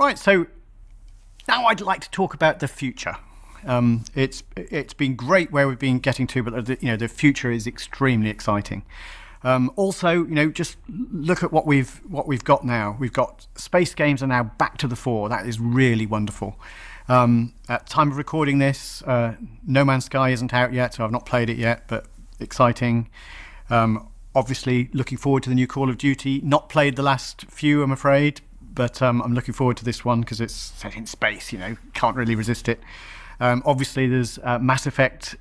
Right, so now I'd like to talk about the future. It's been great where we've been getting to, but the future is extremely exciting. Also, just look at what we've got now. We've got space games are now back to the fore. That is really wonderful. At time of recording this, No Man's Sky isn't out yet, so I've not played it yet, but exciting. Obviously, looking forward to the new Call of Duty. Not played the last few, I'm afraid, but I'm looking forward to this one because it's set in space. Can't really resist it. Obviously, there's Mass Effect,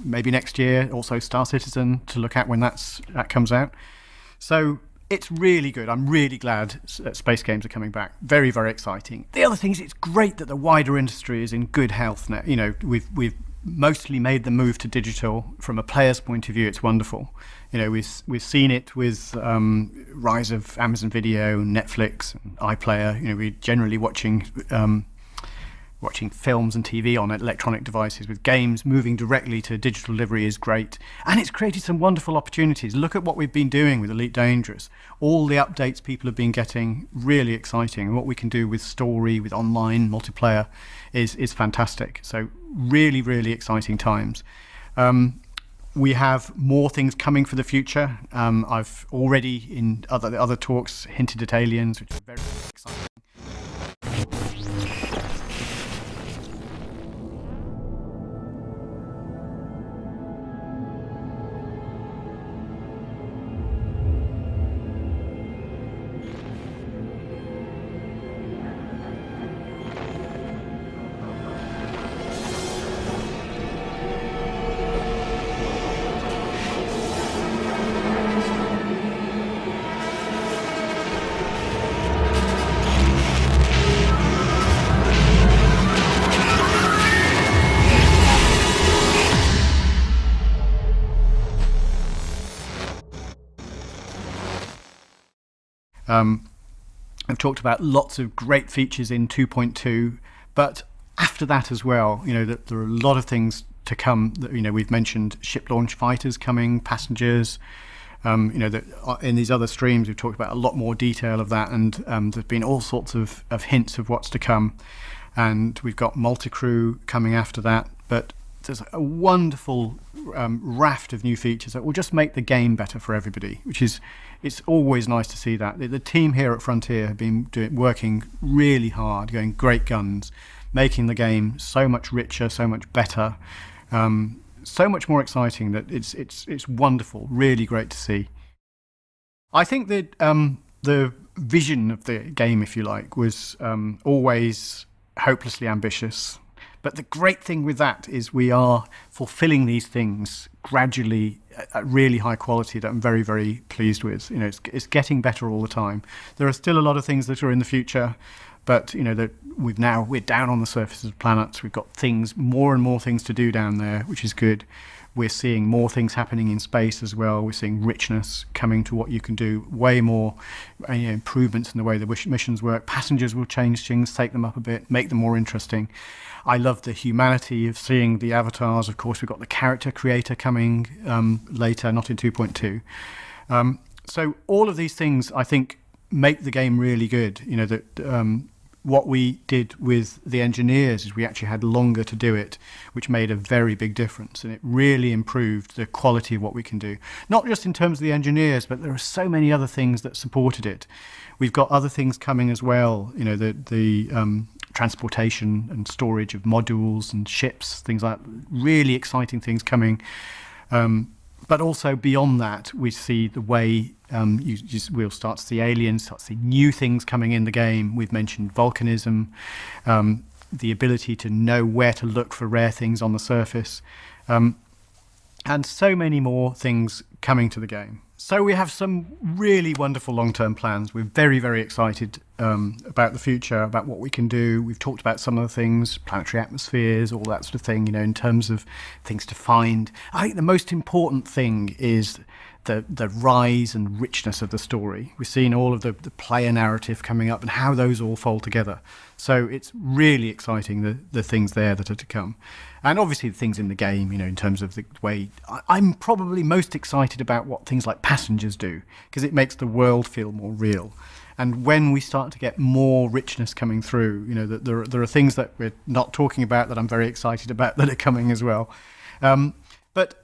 maybe next year. Also, Star Citizen to look at when that comes out. So it's really good. I'm really glad space games are coming back. Very, very exciting. The other thing is, it's great that the wider industry is in good health now. We've mostly made the move to digital. From a player's point of view, it's wonderful. We've seen it with rise of Amazon Video, Netflix, and iPlayer. We're generally watching films and TV on electronic devices. With games moving directly to digital delivery is great, and it's created some wonderful opportunities. Look at what we've been doing with Elite Dangerous. All the updates people have been getting, really exciting, and what we can do with story, with online multiplayer is fantastic. So really, really exciting times. We have more things coming for the future. I've already in other talks hinted at Aliens, which is very exciting. I've talked about lots of great features in 2.2, but after that as well, that there are a lot of things to come. That we've mentioned ship launch fighters coming, passengers. That in these other streams we've talked about a lot more detail of that, and there's been all sorts of hints of what's to come. And we've got multi-crew coming after that, but there's a wonderful raft of new features that will just make the game better for everybody, it's always nice to see that. The team here at Frontier have been working really hard, going great guns, making the game so much richer, so much better, so much more exciting that it's wonderful, really great to see. I think that the vision of the game, if you like, was always hopelessly ambitious. But the great thing with that is we are fulfilling these things gradually at really high quality that I'm very, very pleased with. It's getting better all the time. There are still a lot of things that are in the future, but that we're down on the surface of the planet. We've got more and more things to do down there, which is good. We're seeing more things happening in space as well. We're seeing richness coming to what you can do, way more improvements in the way the missions work. Passengers will change things, take them up a bit, make them more interesting. I love the humanity of seeing the avatars. Of course, we've got the character creator coming later, not in 2.2. So all of these things, I think, make the game really good. What we did with the engineers is we actually had longer to do it, which made a very big difference, and it really improved the quality of what we can do. Not just in terms of the engineers, but there are so many other things that supported it. We've got other things coming as well, the transportation and storage of modules and ships, things like that. Really exciting things coming. But also beyond that, we see the way we'll start to see aliens, start to see new things coming in the game. We've mentioned volcanism, the ability to know where to look for rare things on the surface, and so many more things coming to the game. So we have some really wonderful long-term plans. We're very, very excited about the future, about what we can do. We've talked about some of the things, planetary atmospheres, all that sort of thing, in terms of things to find. I think the most important thing is the rise and richness of the story. We've seen all of the player narrative coming up and how those all fold together. So it's really exciting, the things there that are to come. And obviously the things in the game, in terms of the way... I'm probably most excited about what things like passengers do, because it makes the world feel more real. And when we start to get more richness coming through, you know, that there are things that we're not talking about that I'm very excited about that are coming as well. But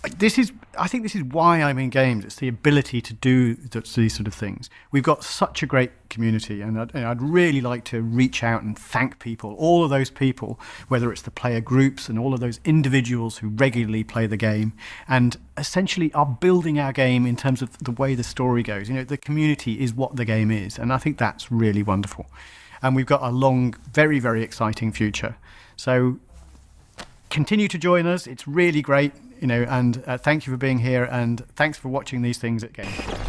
I think this is why I'm in games. It's the ability to do these sort of things. We've got such a great community, and I'd really like to reach out and thank people, all of those people, whether it's the player groups and all of those individuals who regularly play the game and essentially are building our game in terms of the way the story goes. You know, the community is what the game is, and I think that's really wonderful. And we've got a long, very, very exciting future. So continue to join us. It's really great, you know, and thank you for being here, and thanks for watching these things at Game.